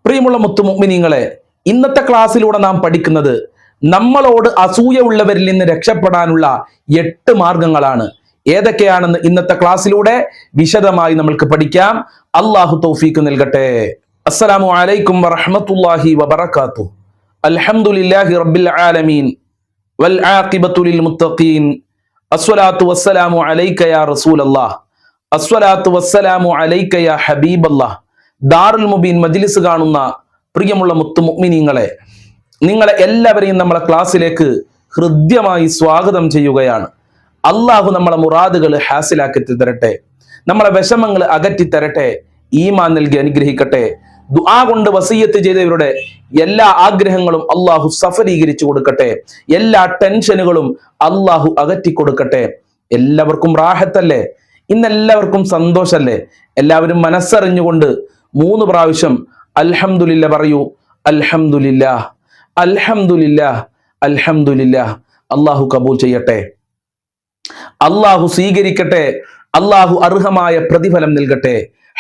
പ്രിയമുള്ള മുത്തുമുഅ്മിനീങ്ങളെ, ഇന്നത്തെ ക്ലാസ്സിലൂടെ നാം പഠിക്കുന്നത് നമ്മളോട് അസൂയ ഉള്ളവരിൽ നിന്ന് രക്ഷപ്പെടാനുള്ള 8 മാർഗങ്ങളാണ്. ഏതൊക്കെയാണെന്ന് ഇന്നത്തെ ക്ലാസ്സിലൂടെ വിശദമായി നമ്മൾക്ക് പഠിക്കാം. അല്ലാഹു തൗഫീഖ് നൽകട്ടെ. അസ്സലാമു അലൈക്കും വറഹ്മത്തുള്ളാഹി വബറകാതുഹു. അൽഹംദുലില്ലാഹി റബ്ബിൽ ആലമീൻ വൽ ആഖിബത്തു ലിൽ മുത്തഖീൻ. അസ്സലാത്തു വസ്സലാമു അലൈക യാ റസൂലല്ലാഹ്. അസ്സലാത്തു വസ്സലാമു അലൈക യാ ഹബീബല്ലാഹ്. ദാറുൽ മുബീൻ മജ്ലിസ് കാണുന്ന പ്രിയമുള്ള മുത്തുമുഅ്മിനീങ്ങളെ, നിങ്ങളെ എല്ലാവരെയും നമ്മളെ ക്ലാസ്സിലേക്ക് ഹൃദ്യമായി സ്വാഗതം ചെയ്യുകയാണ്. അള്ളാഹു നമ്മളെ മുറാദുകൾ ഹാസിലാക്കി തരട്ടെ, നമ്മളെ വിഷമങ്ങൾ അകറ്റി തരട്ടെ, ഈമാൻ നൽകി അനുഗ്രഹിക്കട്ടെ. ദുആ കൊണ്ട് വസിയ്യത്ത് ചെയ്തവരുടെ എല്ലാ ആഗ്രഹങ്ങളും അള്ളാഹു സഫലീകരിച്ചു കൊടുക്കട്ടെ, എല്ലാ ടെൻഷനുകളും അള്ളാഹു അകറ്റി കൊടുക്കട്ടെ. എല്ലാവർക്കും റാഹത്തല്ലേ? ഇന്നെല്ലാവർക്കും സന്തോഷല്ലേ? എല്ലാവരും മനസ്സറിഞ്ഞുകൊണ്ട് 3 പ്രാവശ്യം അൽഹംദുലില്ലാ പറയൂ. അൽഹംദുലില്ലാഹ്, അൽഹംദുലില്ലാഹ്, അൽഹംദുലില്ലാഹ്. അള്ളാഹു കബൂൽ ചെയ്യട്ടെ, അള്ളാഹു സ്വീകരിക്കട്ടെ, അള്ളാഹു അർഹമായ പ്രതിഫലം നൽകട്ടെ.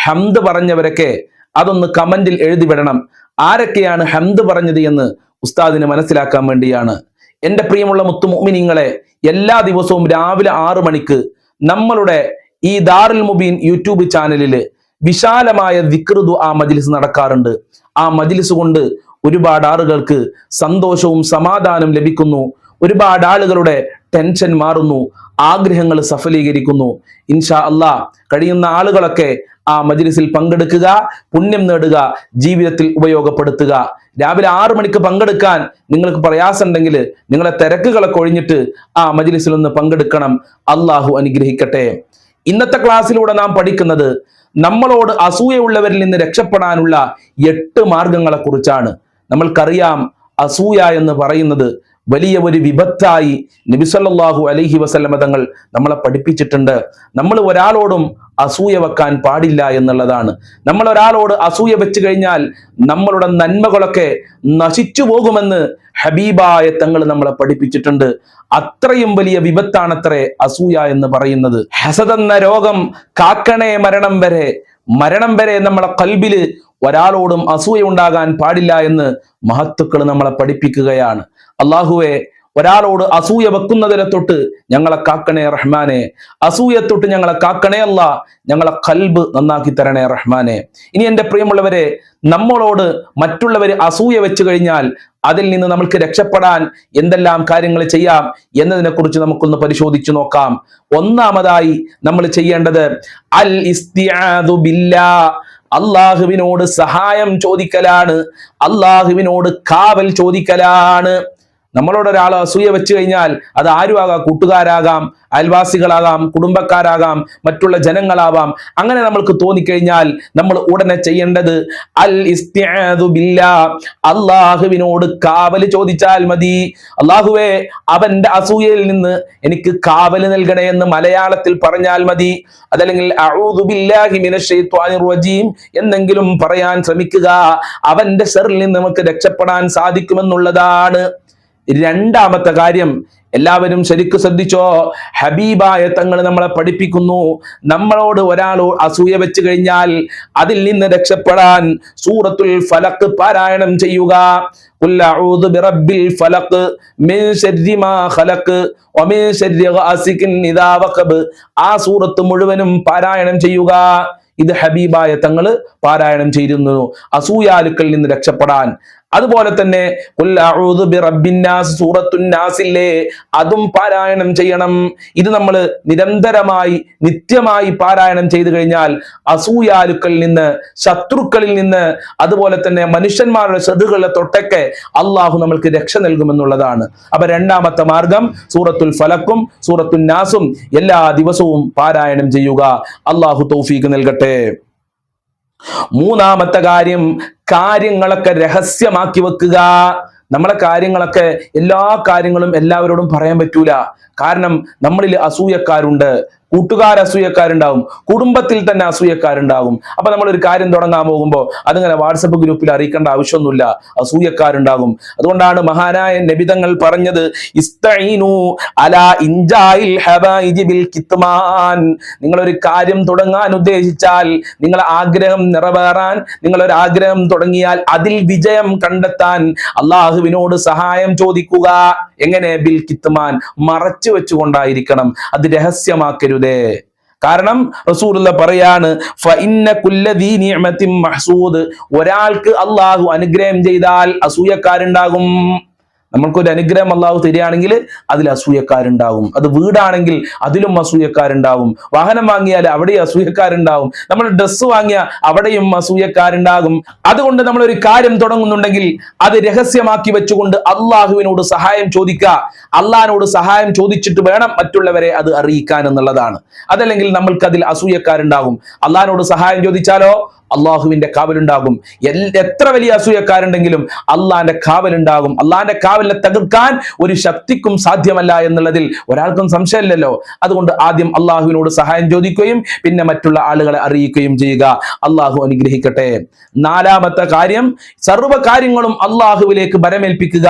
ഹംദ് പറഞ്ഞവരൊക്കെ അതൊന്ന് കമന്റിൽ എഴുതി വിടണം. ആരൊക്കെയാണ് ഹംദ് പറഞ്ഞത് എന്ന് ഉസ്താദിന് മനസ്സിലാക്കാൻ വേണ്ടിയാണ്. എൻ്റെ പ്രിയമുള്ള മുത്തുമുഅ്മിനീങ്ങളെ, എല്ലാ ദിവസവും രാവിലെ 6 മണിക്ക് നമ്മളുടെ ഈ ദാറുൽ മുബീൻ യൂട്യൂബ് ചാനലിൽ വിശാലമായ ദിക്ർ ദുആ മജ്ലിസ് നടക്കാറുണ്ട്. ആ മജ്ലിസ് കൊണ്ട് ഒരുപാട് ആളുകൾക്ക് സന്തോഷവും സമാധാനം ലഭിക്കുന്നു. ഒരുപാട് ആളുകളുടെ ടെൻഷൻ മാറുന്നു, ആഗ്രഹങ്ങൾ സഫലീകരിക്കുന്നു. ഇൻഷാ അല്ലാഹ് കഴിയുന്ന ആളുകളൊക്കെ ആ മജ്ലിസിൽ പങ്കെടുക്കുക, പുണ്യം നേടുക, ജീവിതത്തിൽ ഉപയോഗപ്പെടുത്തുക. രാവിലെ 6 മണിക്ക് പങ്കെടുക്കാൻ നിങ്ങൾക്ക് പ്രയാസമുണ്ടെങ്കിൽ നിങ്ങളെ തിരക്കുകളൊക്കെ ഒഴിഞ്ഞിട്ട് ആ മജ്ലിസിൽ ഒന്ന് പങ്കെടുക്കണം. അള്ളാഹു അനുഗ്രഹിക്കട്ടെ. ഇന്നത്തെ ക്ലാസ്സിലൂടെ നാം പഠിക്കുന്നത് നമ്മളോട് അസൂയുള്ളവരിൽ നിന്ന് രക്ഷപ്പെടാനുള്ള 8 മാർഗങ്ങളെ കുറിച്ചാണ്. നമ്മൾക്കറിയാം, അസൂയ എന്ന് പറയുന്നത് വലിയ ഒരു വിപത്തായി നബി സല്ലല്ലാഹു അലൈഹി വസല്ലമ തങ്ങൾ നമ്മളെ പഠിപ്പിച്ചിട്ടുണ്ട്. നമ്മൾ ഒരാളോടും അസൂയ വെക്കാൻ പാടില്ല എന്നുള്ളതാണ്. നമ്മൾ ഒരാളോട് അസൂയ വെച്ച് കഴിഞ്ഞാൽ നമ്മളുടെ നന്മകളൊക്കെ നശിച്ചു പോകുമെന്ന് ഹബീബായ തങ്ങൾ നമ്മളെ പഠിപ്പിച്ചിട്ടുണ്ട്. അത്രയും വലിയ വിപത്താണത്രേ അസൂയ എന്ന് പറയുന്നത്. ഹസദ് എന്ന രോഗം കാക്കണേ മരണം വരെ. മരണം വരെ നമ്മളെ ഖൽബില് ഒരാളോടും അസൂയ ഉണ്ടാകാൻ പാടില്ല എന്ന് മഹത്തുക്കൾ നമ്മളെ പഠിപ്പിക്കുകയാണ്. അള്ളാഹുവെ, ഒരാളോട് അസൂയ വെക്കുന്നതിനെ തൊട്ട് ഞങ്ങളെ കാക്കണേ റഹ്മാനെ. അസൂയ തൊട്ട് ഞങ്ങളെ കാക്കണേ അല്ലാ. ഞങ്ങളെ ഖൽബ് നന്നാക്കി തരണേ റഹ്മാനെ. ഇനി എൻ്റെ പ്രിയമുള്ളവരെ, നമ്മളോട് മറ്റുള്ളവർ അസൂയ വെച്ച് കഴിഞ്ഞാൽ അതിൽ നിന്ന് നമ്മൾക്ക് രക്ഷപ്പെടാൻ എന്തെല്ലാം കാര്യങ്ങൾ ചെയ്യാം എന്നതിനെ കുറിച്ച് നമുക്കൊന്ന് പരിശോധിച്ചു നോക്കാം. ഒന്നാമതായി നമ്മൾ ചെയ്യേണ്ടത് അൽ ഇസ്തിആദു ബില്ലാഹ്. അള്ളാഹുവിനോട് സഹായം ചോദിക്കലാണ്, അള്ളാഹുവിനോട് കാവൽ ചോദിക്കലാണ്. നമ്മളോട് ഒരാൾ അസൂയ വെച്ച് കഴിഞ്ഞാൽ അത് ആരുമാകാം, കൂട്ടുകാരാകാം, അയൽവാസികളാകാം, കുടുംബക്കാരാകാം, മറ്റുള്ള ജനങ്ങളാവാം. അങ്ങനെ നമ്മൾക്ക് തോന്നിക്കഴിഞ്ഞാൽ നമ്മൾ ഉടനെ ചെയ്യേണ്ടത് അൽ ഇസ്തിആദു ബില്ലാഹ്. അള്ളാഹുവിനോട് കാവൽ ചോദിച്ചാൽ മതി. അള്ളാഹുവേ, അവന്റെ അസൂയയിൽ നിന്ന് എനിക്ക് കാവൽ നൽകണേ എന്ന് മലയാളത്തിൽ പറഞ്ഞാൽ മതി. അതല്ലെങ്കിൽ അഊദു ബില്ലാഹി മിനശ് ശൈത്വാനിർ റജീം എന്നെങ്കിലും പറയാൻ ശ്രമിക്കുക. അവന്റെ ശർറിൽ നിന്ന് നമുക്ക് രക്ഷപ്പെടാൻ സാധിക്കുമെന്നുള്ളതാണ്. രണ്ടാമത്തെ കാര്യം, എല്ലാവരും ശരിക്കും ശ്രദ്ധിച്ചോ. ഹബീബായ തങ്ങൾ നമ്മളെ പഠിപ്പിക്കുന്നു, നമ്മളോട് ഒരാൾ അസൂയ വെച്ച് കഴിഞ്ഞാൽ അതിൽ നിന്ന് രക്ഷപ്പെടാൻ സൂറത്തുൽ ഫലഖ് പാരായണം ചെയ്യുക. ഖുൽ അഊദു ബിറബ്ബിൽ ഫലഖ് മിൻ ശർരി മാ ഖലഖ് വമിൻ ശർരി ഗാസികിൻ ഇദാ വഖബ്. ആ സൂറത്ത് മുഴുവനും പാരായണം ചെയ്യുക. ഇത് ഹബീബായ തങ്ങൾ പാരായണം ചെയ്തിരുന്നു അസൂയാലുക്കളിൽ നിന്ന് രക്ഷപ്പെടാൻ. അതുപോലെ തന്നെ ഖുൽ അഊദു ബിറബ്ബിൻ നാസ്, സൂറത്തുൻ നാസിലെ അതും പാരായണം ചെയ്യണം. ഇത് നമ്മൾ നിരന്തരമായി നിത്യമായി പാരായണം ചെയ്തു കഴിഞ്ഞാൽ അസൂയാലുക്കളിൽ നിന്ന്, ശത്രുക്കളിൽ നിന്ന്, അതുപോലെ തന്നെ മനുഷ്യന്മാരുടെ ശത്രുക്കളുടെ തൊട്ടൊക്കെ അള്ളാഹു നമ്മൾക്ക് രക്ഷ നൽകുമെന്നുള്ളതാണ്. അപ്പൊ രണ്ടാമത്തെ മാർഗം സൂറത്തുൽ ഫലക്കും സൂറത്തുൻ നാസും എല്ലാ ദിവസവും പാരായണം ചെയ്യുക. അള്ളാഹു തൗഫീഖ് നൽകട്ടെ. മൂന്നാമത്തെ കാര്യം, കാര്യങ്ങളൊക്കെ രഹസ്യമാക്കി വെക്കുക. നമ്മളെ കാര്യങ്ങളൊക്കെ, എല്ലാ കാര്യങ്ങളും എല്ലാവരോടും പറയാൻ പറ്റൂല. കാരണം നമ്മളിൽ അസൂയക്കാരുണ്ട്, കൂട്ടുകാർ അസൂയക്കാരുണ്ടാവും, കുടുംബത്തിൽ തന്നെ അസൂയക്കാരുണ്ടാകും. അപ്പൊ നമ്മൾ ഒരു കാര്യം തുടങ്ങാൻ പോകുമ്പോൾ അതിങ്ങനെ വാട്സപ്പ് ഗ്രൂപ്പിൽ അറിയിക്കേണ്ട ആവശ്യമൊന്നുമില്ല, അസൂയക്കാരുണ്ടാകും. അതുകൊണ്ടാണ് മഹാനായ നബിതങ്ങൾ പറഞ്ഞത്, ഇസ്തഈനു അലാ ഇൻജാഇൽ ഹബായിജി ബിൽ കിത്മാൻ. നിങ്ങളൊരു കാര്യം തുടങ്ങാൻ ഉദ്ദേശിച്ചാൽ, നിങ്ങളെ ആഗ്രഹം നിറവേറാൻ, നിങ്ങളൊരു ആഗ്രഹം തുടങ്ങിയാൽ അതിൽ വിജയം കണ്ടെത്താൻ അള്ളാഹുവിനോട് സഹായം ചോദിക്കുക. എങ്ങനെ? ബിൽ കിത്മാൻ, മറച്ചു വെച്ചുകൊണ്ടായിരിക്കണം, അത് രഹസ്യമാക്കരുതേ. കാരണം റസൂലുള്ള പറയാണ്, ഫഇന്ന കുല്ല ദീ നിഅമത്തിൻ മഹ്സൂദ്. ഒരാൾക്ക് അള്ളാഹു അനുഗ്രഹം ചെയ്താൽ അസൂയക്കാരുണ്ടാകും. നമ്മൾക്കൊരു അനുഗ്രഹം അള്ളാഹു തരികയാണെങ്കിൽ അതിൽ അസൂയക്കാരുണ്ടാകും. അത് വീടാണെങ്കിൽ അതിലും അസൂയക്കാരുണ്ടാകും. വാഹനം വാങ്ങിയാൽ അവിടെയും അസൂയക്കാരുണ്ടാകും. നമ്മൾ ഡ്രസ്സ് വാങ്ങിയ അവിടെയും അസൂയക്കാരുണ്ടാകും. അതുകൊണ്ട് നമ്മൾ ഒരു കാര്യം തുടങ്ങുന്നുണ്ടെങ്കിൽ അത് രഹസ്യമാക്കി വെച്ചുകൊണ്ട് അള്ളാഹുവിനോട് സഹായം ചോദിക്കുക. അള്ളാഹിനോട് സഹായം ചോദിച്ചിട്ട് വേണം മറ്റുള്ളവരെ അത് അറിയിക്കാൻ എന്നുള്ളതാണ്. അതല്ലെങ്കിൽ നമ്മൾക്ക് അതിൽ അസൂയക്കാരുണ്ടാകും. അള്ളാഹിനോട് സഹായം ചോദിച്ചാലോ അള്ളാഹുവിന്റെ കാവലുണ്ടാകും. എത്ര വലിയ അസൂയക്കാരുണ്ടെങ്കിലും അള്ളാന്റെ കാവലുണ്ടാകും. അള്ളാന്റെ കാവലിനെ തകർക്കാൻ ഒരു ശക്തിക്കും സാധ്യമല്ല എന്നുള്ളതിൽ ഒരാൾക്കും സംശയമില്ലല്ലോ. അതുകൊണ്ട് ആദ്യം അള്ളാഹുവിനോട് സഹായം ചോദിക്കുകയും പിന്നെ മറ്റുള്ള ആളുകളെ അറിയിക്കുകയും ചെയ്യുക. അള്ളാഹു അനുഗ്രഹിക്കട്ടെ. നാലാമത്തെ കാര്യം, സർവ്വ കാര്യങ്ങളും അള്ളാഹുവിലേക്ക് ബരമേൽപ്പിക്കുക.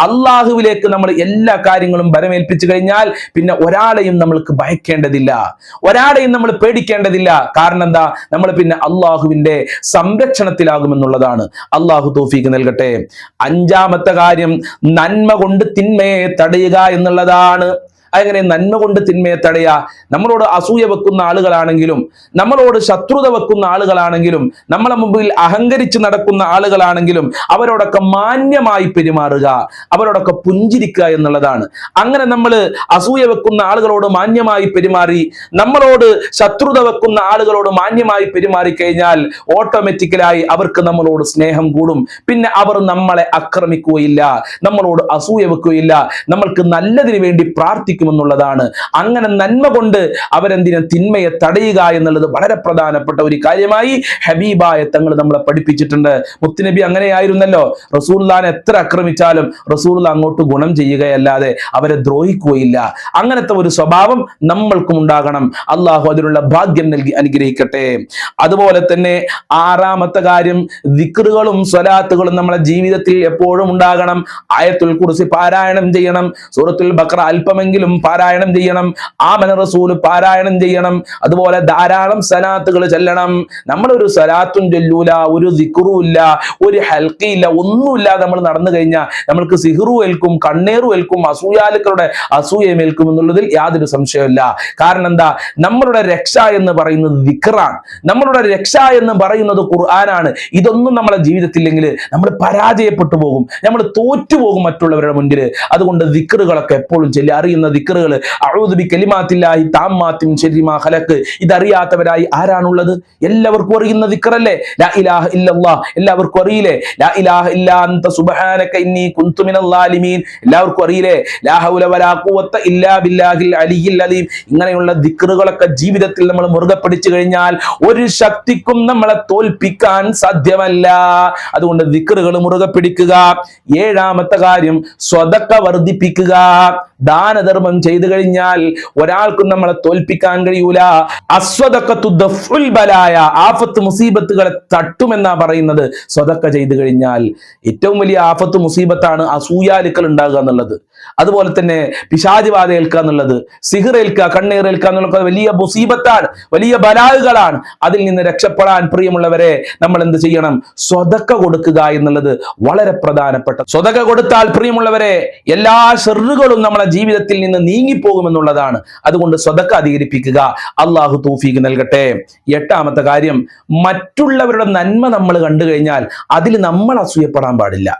അള്ളാഹുവിലേക്ക് നമ്മൾ എല്ലാ കാര്യങ്ങളും ബരമേൽപ്പിച്ചു കഴിഞ്ഞാൽ പിന്നെ ഒരാളെയും നമ്മൾക്ക് ഭയക്കേണ്ടതില്ല, ഒരാളെയും നമ്മൾ പേടിക്കേണ്ടതില്ല. കാരണം എന്താ? നമ്മൾ പിന്നെ അള്ളാഹുവിന്റെ സംരക്ഷണത്തിലാകുമെന്നുള്ളതാണ്. അള്ളാഹു തൗഫീഖ് നൽകട്ടെ. അഞ്ചാമത്തെ കാര്യം, നന്മ കൊണ്ട് തിന്മയെ തടയുക എന്നുള്ളതാണ്. അതെങ്ങനെ നന്മ കൊണ്ട് തിന്മയെ തടയുക? നമ്മളോട് അസൂയ വെക്കുന്ന ആളുകളാണെങ്കിലും, നമ്മളോട് ശത്രുത വെക്കുന്ന ആളുകളാണെങ്കിലും, നമ്മളെ മുമ്പിൽ അഹങ്കരിച്ച് നടക്കുന്ന ആളുകളാണെങ്കിലും അവരോടൊക്കെ മാന്യമായി പെരുമാറുക, അവരോടൊക്കെ പുഞ്ചിരിക്കുക എന്നുള്ളതാണ്. അങ്ങനെ നമ്മൾ അസൂയ വെക്കുന്ന ആളുകളോട് മാന്യമായി പെരുമാറി, നമ്മളോട് ശത്രുത വെക്കുന്ന ആളുകളോട് മാന്യമായി പെരുമാറി കഴിഞ്ഞാൽ ഓട്ടോമാറ്റിക്കലായി അവർക്ക് നമ്മളോട് സ്നേഹം കൂടും. പിന്നെ അവർ നമ്മളെ ആക്രമിക്കുകയില്ല, നമ്മളോട് അസൂയ വെക്കുകയില്ല, നമ്മൾക്ക് നല്ലതിന് വേണ്ടി പ്രാർത്ഥിക്കും എന്നുള്ളതാണ്. അങ്ങനെ നന്മ കൊണ്ട് അവരെന്തിനും തിന്മയെ തടയുക എന്നുള്ളത് വളരെ പ്രധാനപ്പെട്ട ഒരു കാര്യമായി ഹബീബായ തങ്ങൾ നമ്മളെ പഠിപ്പിച്ചിട്ടുണ്ട്. മുത്തുനബി അങ്ങനെയായിരുന്നല്ലോ. റസൂലുള്ളാഹിനെ എത്ര ആക്രമിച്ചാലും റസൂലുള്ള അങ്ങോട്ട് ഗുണം ചെയ്യുകയല്ലാതെ അവരെ ദ്രോഹിക്കുകയില്ല. അങ്ങനത്തെ ഒരു സ്വഭാവം നമ്മൾക്കും ഉണ്ടാകണം. അള്ളാഹു അതിനുള്ള ഭാഗ്യം നൽകി അനുഗ്രഹിക്കട്ടെ. അതുപോലെ തന്നെ ആറാമത്തെ കാര്യം, ദിക്റുകളും സ്വലാത്തുകളും നമ്മളെ ജീവിതത്തിൽ എപ്പോഴും ഉണ്ടാകണം. ആയത്തുൽ കുർസി പാരായണം ചെയ്യണം, സൂറത്തുൽ ബഖറ അല്പമെങ്കിലും പാരായണം ചെയ്യണം, ആമന റസൂല് പാരായണം ചെയ്യണം. അതുപോലെ ധാരാളം സലാത്തുകൾ ചൊല്ലണം. നമ്മളൊരു സലാത്തും ചൊല്ലൂല, ഒരു ദിക്റും ഇല്ല, ഒരു ഹൽക്കിയില്ല, ഒന്നുമില്ല നമ്മൾ നടന്നു കഴിഞ്ഞാൽ നമ്മൾക്ക് സിഹ്റു ഏൽക്കും, കണ്ണേറു ഏൽക്കും, അസൂയാലുക്കളുടെ അസൂയം ഏൽക്കും എന്നുള്ളതിൽ യാതൊരു സംശയമില്ല. കാരണം എന്താ? നമ്മളുടെ രക്ഷ എന്ന് പറയുന്നത് ദിക്റാണ്, നമ്മളുടെ രക്ഷ എന്ന് പറയുന്നത് ഖുർആനാണ്. ഇതൊന്നും നമ്മളെ ജീവിതത്തില്ലെങ്കിൽ നമ്മൾ പരാജയപ്പെട്ടു പോകും, നമ്മൾ തോറ്റുപോകും മറ്റുള്ളവരുടെ മുൻപിൽ. അതുകൊണ്ട് ദിക്റുകളൊക്കെ എപ്പോഴും ചൊല്ലി, അറിയുന്ന ദിക്റുകൾ, അഊദു ബികലിമാത്തില്ലാഹി താമ്മാത്തിൻ ശർരി മാ ഖലഖ്, ഇതറിയാത്തവരായി ആരാണുള്ളത്? എല്ലാവർക്കും അറിയുന്ന ദിക്റല്ലേ ലാ ഇലാഹ ഇല്ലല്ലാഹ്, എല്ലാവർക്കും അറിയില്ലേ? ലാ ഇലാഹ ഇല്ലാ അൻത സുബ്ഹാനക ഇന്നി കുൻതു മിനൽ ളാലിമീൻ, എല്ലാവർക്കും അറിയില്ലേ? ലാ ഹൗല വലാ ഖുവത ഇല്ലാ ബില്ലാഹിൽ അലിയിൽ അലീം. ഇങ്ങനെയുള്ള ദിക്റുകളൊക്കെ ജീവിതത്തിൽ നമ്മൾ മുറുകെ പിടിച്ചു കഴിഞ്ഞാൽ ഒരു ശക്തിക്കും നമ്മളെ തോൽപ്പിക്കാൻ സാധ്യമല്ല. അതുകൊണ്ട് ദിക്റുകൾ മുറുകെ പിടിക്കുക. ഏഴാമത്തെ കാര്യം, സ്വതക്ക വർദ്ധിപ്പിക്കുക. ദാനധർമ്മം ചെയ്തു കഴിഞ്ഞാൽ ഒരാൾക്കും നമ്മളെ തോൽപ്പിക്കാൻ കഴിയൂല. അസ്വദഖത്തു ദഫ്ഉൽ ബലായ, ആഫത്ത് മുസീബത്തുകളെ തട്ടുമെന്നാ പറയുന്നത്. സ്വതക്ക ചെയ്തു കഴിഞ്ഞാൽ ഏറ്റവും വലിയ ആഫത്ത് മുസീബത്താണ് അസൂയാലുക്കൾ ഉണ്ടാകുക എന്നുള്ളത്. അതുപോലെ തന്നെ പിശാച് ബാധ ഏൽക്കുക എന്നുള്ളത്, സിഹിർ ഏൽക്കുക, കണ്ണീർ ഏൽക്കുക എന്നുള്ളത് വലിയ മുസീബത്താണ്, വലിയ ബലാഹുകളാണ്. അതിൽ നിന്ന് രക്ഷപ്പെടാൻ പ്രിയമുള്ളവരെ നമ്മൾ എന്ത് ചെയ്യണം? സ്വതക്ക കൊടുക്കുക എന്നുള്ളത് വളരെ പ്രധാനപ്പെട്ട. സ്വതക്ക കൊടുത്താൽ പ്രിയമുള്ളവരെ എല്ലാ ഷർറുകളും നമ്മളെ ജീവിതത്തിൽ നിന്ന് നീങ്ങിപ്പോകുമെന്നുള്ളതാണ്. അതുകൊണ്ട് സ്വതക്ക അധികരിപ്പിക്കുക. അള്ളാഹു തൗഫീഖ് നൽകട്ടെ. എട്ടാമത്തെ കാര്യം, മറ്റുള്ളവരുടെ നന്മ നമ്മൾ കണ്ടു കഴിഞ്ഞാൽ അതിൽ നമ്മൾ അസൂയപ്പെടാൻ പാടില്ല.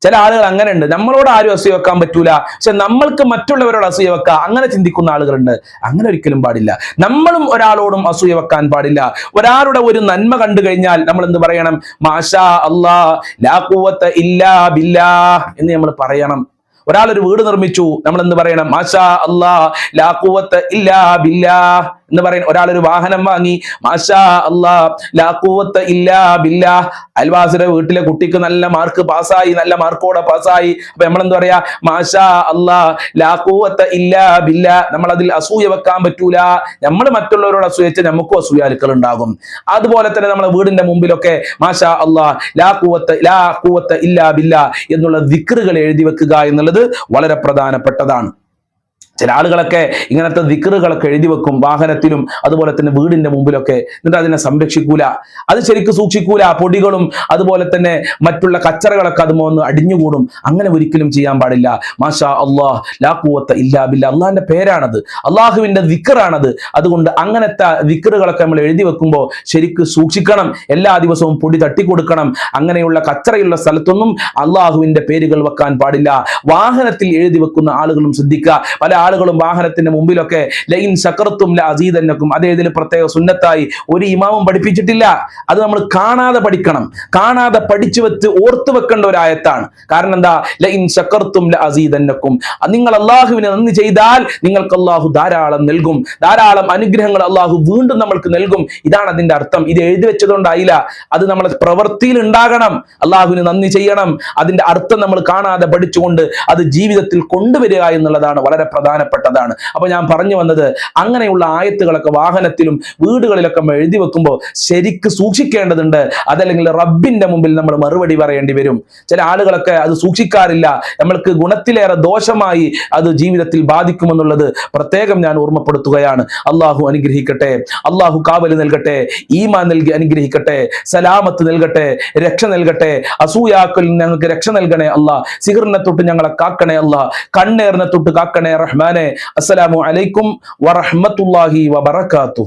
ചില ആളുകൾ അങ്ങനെ ഉണ്ട്, നമ്മളോട് ആരും അസൂയ വെക്കാൻ പറ്റൂല, പക്ഷെ നമ്മൾക്ക് മറ്റുള്ളവരോട് അസൂയ വെക്കാം, അങ്ങനെ ചിന്തിക്കുന്ന ആളുകളുണ്ട്. അങ്ങനെ ഒരിക്കലും പാടില്ല. നമ്മളും ഒരാളോടും അസൂയ വെക്കാൻ പാടില്ല. ഒരാളുടെ ഒരു നന്മ കണ്ടു കഴിഞ്ഞാൽ നമ്മൾ എന്ത് പറയണം? മാഷാ അല്ലാഹ് ലാ ഖുവത ഇല്ലാ ബില്ലാഹ് എന്ന് നമ്മൾ പറയണം. ഒരാൾ ഒരു വീട് നിർമ്മിച്ചു, നമ്മൾ എന്ത് പറയണം? മാഷാ അല്ലാഹ് ലാ ഖുവത ഇല്ലാ ബില്ലാഹ് എന്ന് പറയുന്ന ഒരാളൊരു വാഹനം വാങ്ങി, മാഷാ അല്ലാ ലാ ഖുവത്ത ഇല്ലാ ബില്ലാഹ്, അയൽവാസിയുടെ വീട്ടിലെ കുട്ടിക്ക് നല്ല മാർക്ക് പാസ്സായി, നല്ല മാർക്കോടെ പാസ്സായി. അപ്പൊ നമ്മളെന്താ പറയാ, മാഷാ അല്ലാ ലാ ഖുവത്ത ഇല്ലാ ബില്ലാഹ്. നമ്മൾ അതിൽ അസൂയ വെക്കാൻ പറ്റൂല. നമ്മൾ മറ്റുള്ളവരോട് അസൂയച്ച് നമുക്കും അസൂയാലുക്കൾ ഉണ്ടാകും. അതുപോലെ തന്നെ നമ്മളെ വീടിന്റെ മുമ്പിലൊക്കെ മാഷാ അല്ലാ ലാ ഖുവത്ത ഇല്ലാ ബില്ലാഹ് എന്നുള്ള ദിക്റുകൾ എഴുതി വെക്കുക എന്നുള്ളത് വളരെ പ്രധാനപ്പെട്ടതാണ്. ചില ആളുകളൊക്കെ ഇങ്ങനത്തെ ദിക്റുകളൊക്കെ എഴുതി വെക്കും വാഹനത്തിലും അതുപോലെ തന്നെ വീടിന്റെ മുമ്പിലൊക്കെ. എന്നിട്ട് അതിനെ സംരക്ഷിക്കൂല, അത് ശരിക്കും സൂക്ഷിക്കൂല. പൊടികളും അതുപോലെ തന്നെ മറ്റുള്ള കച്ചറകളൊക്കെ അതുമൊന്ന് അടിഞ്ഞുകൂടും. അങ്ങനെ ഒരിക്കലും ചെയ്യാൻ പാടില്ല. മാഷാ അല്ലാഹ് ലാ ഖുവത്ത ഇല്ലാ ബില്ലാഹ്, അള്ളാഹിന്റെ പേരാണത്, അള്ളാഹുവിന്റെ ദിക്റാണത്. അതുകൊണ്ട് അങ്ങനത്തെ ദിക്റുകളൊക്കെ നമ്മൾ എഴുതി വെക്കുമ്പോൾ ശരിക്കും സൂക്ഷിക്കണം. എല്ലാ ദിവസവും പൊടി തട്ടിക്കൊടുക്കണം. അങ്ങനെയുള്ള കച്ചറയുള്ള സ്ഥലത്തൊന്നും അള്ളാഹുവിന്റെ പേരുകൾ വെക്കാൻ പാടില്ല. വാഹനത്തിൽ എഴുതി വെക്കുന്ന ആളുകളും ശ്രദ്ധിക്കുക. പല ആളുകളും വാഹനത്തിന്റെ മുമ്പിലൊക്കെ ലഇൻ ശകർത്തും ലഅസീദന്നകും, അതേ ഇതിൽ പ്രത്യേക സുന്നത്തായി ഒരു ഇമാമും പഠിപ്പിച്ചിട്ടില്ല. അത് നമ്മൾ കാണാതെ പഠിക്കണം. കാണാതെ പഠിച്ചു വെച്ച് ഓർത്തു വെക്കേണ്ട ഒരു ആയത്താണ്. കാരണം എന്താ, ലഇൻ ശകർത്തും ലഅസീദന്നകും, നിങ്ങൾ അള്ളാഹുവിനെ നന്ദി ചെയ്താൽ നിങ്ങൾക്ക് അള്ളാഹു ധാരാളം നൽകും, ധാരാളം അനുഗ്രഹങ്ങൾ അള്ളാഹു വീണ്ടും നമ്മൾക്ക് നൽകും. ഇതാണ് അതിന്റെ അർത്ഥം. ഇത് എഴുതി വെച്ചതുകൊണ്ടായില്ല, അത് നമ്മളെ പ്രവൃത്തിയിൽ ഉണ്ടാകണം. അള്ളാഹുവിന് നന്ദി ചെയ്യണം. അതിന്റെ അർത്ഥം നമ്മൾ കാണാതെ പഠിച്ചുകൊണ്ട് അത് ജീവിതത്തിൽ കൊണ്ടുവരിക എന്നുള്ളതാണ് വളരെ പ്രധാനപ്പെട്ടതാണ്. അപ്പൊ ഞാൻ പറഞ്ഞു വന്നത്, അങ്ങനെയുള്ള ആയത്തുകളൊക്കെ വാഹനത്തിലും വീടുകളിലൊക്കെ നമ്മൾ എഴുതി വെക്കുമ്പോൾ ശരിക്ക് സൂക്ഷിക്കേണ്ടതുണ്ട്. അതല്ലെങ്കിൽ റബ്ബിന്റെ മുമ്പിൽ നമ്മൾ മറുപടി പറയേണ്ടി വരും. ചില ആളുകളൊക്കെ അത് സൂക്ഷിക്കാറില്ല. നമ്മൾക്ക് ഗുണത്തിലേറെ ദോഷമായി അത് ജീവിതത്തിൽ ബാധിക്കുമെന്നുള്ളത് പ്രത്യേകം ഞാൻ ഓർമ്മപ്പെടുത്തുകയാണ്. അള്ളാഹു അനുഗ്രഹിക്കട്ടെ, അള്ളാഹു കാവൽ നൽകട്ടെ, ഈമാൻ നൽകി അനുഗ്രഹിക്കട്ടെ, സലാമത്ത് നൽകട്ടെ, രക്ഷ നൽകട്ടെ. അസൂയാക്കൾ ഞങ്ങൾക്ക് രക്ഷ നൽകണേ അല്ലാ. സിഹറിനെ തൊട്ട് ഞങ്ങളെ കാക്കണേ അല്ലാ. കണ്ണേറിനെ തൊട്ട് കാക്കണേ റഹ്മാനെ. അസ്സലാമു അലൈക്കും വറഹ്മത്തുള്ളാഹി വബറകാതുഹു.